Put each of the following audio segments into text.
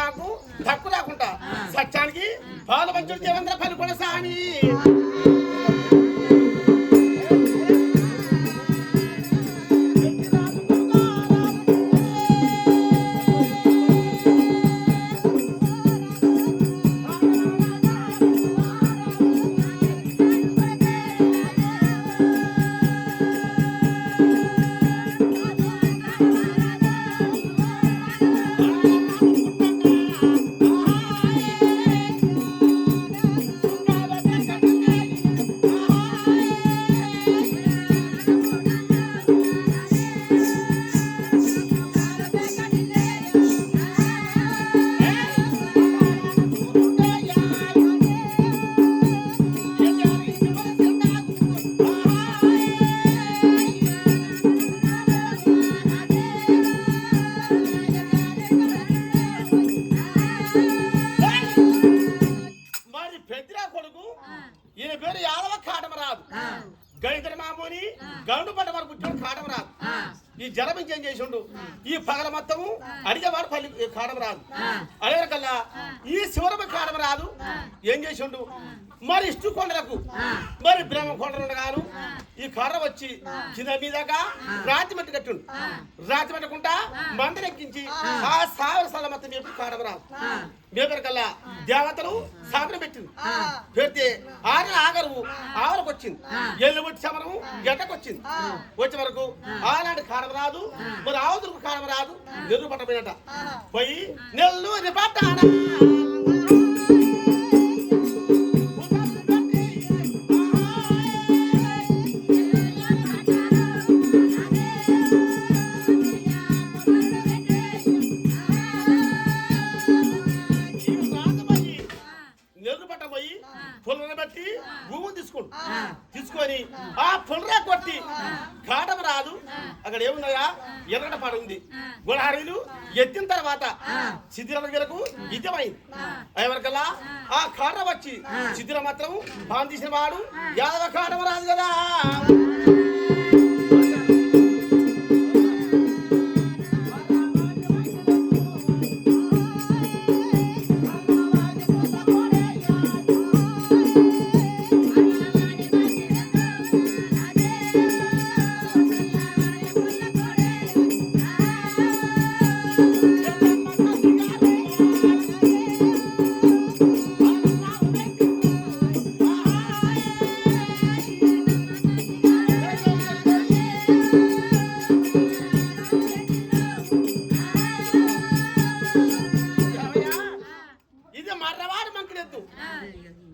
మాకు తక్కువ రాకుండా సత్యానికి పాలు పంచులు దేవేంద్ర పని కూడా సాని ఈ జలపించేం చేసిండు ఈ పగల మొత్తము అడిగేవాడు పల్లి కాడం రాదు అడిగే కల్లా ఈ శివరమ కాడం రాదు ఏం చేసిండు మరి ఇష్టు కొండలకు మరి బ్రహ్మ కొండలు గాను ఈ కర్ర వచ్చి కింద మీదగా రాతి మట్టి కట్టుండు రాతి మట్టకుండా మందరెక్కించి ఆ సావర స్థలం మొత్తం మేపు కాడం రాదు మేపరికల్లా దేవతలు సాపన పెట్టింది పెడితే ఆగరు ఆవరకు వచ్చింది ఎల్లు కొట్టి సమరము గడ్డకొచ్చింది వచ్చే వరకు ఆనాటి కారం రాదు మరి ఆవుతులకు కారం రాదు నెల్లు పట్టపోయినట పోయి నెల్లూరి పట్టాన తీసుకొని ఆ పునరా కొట్టి కాటం రాదు అక్కడ ఏమున్నాయా ఎర్రగడ్డ పాడు ఉంది గుణహారీలు ఎత్తిన తర్వాత శిథిలకు యుద్ధమైంది ఎవరికల్లా ఆ కాట వచ్చి శిథిర మాత్రం బాగా తీసిన వాడు యాదవ కాటం రాదు కదా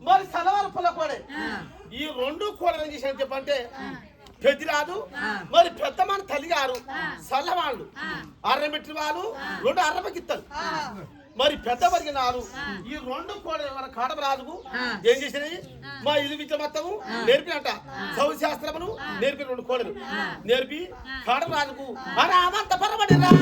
మరి సలవాల పుల్ల కోడే ఈ రెండు కోడలు ఏం చేశాను చెప్పంటే పెద్ద రాదు మరి పెద్ద మన తల్లి గారు సల్లవాళ్ళు అర్రమెట్టిన వాళ్ళు రెండు అర్రపకిత్తలు మరి పెద్ద పరిగినారు ఈ రెండు కోడలు మన కాడమ రాజుకు ఏం చేసినాయి మా ఇల్లు విద్య మొత్తము నేర్పినట సౌ శాస్త్రమును నేర్పిన రెండు కోడలు నేర్పి కాడమ రాజుకు అమంత పరబడిరా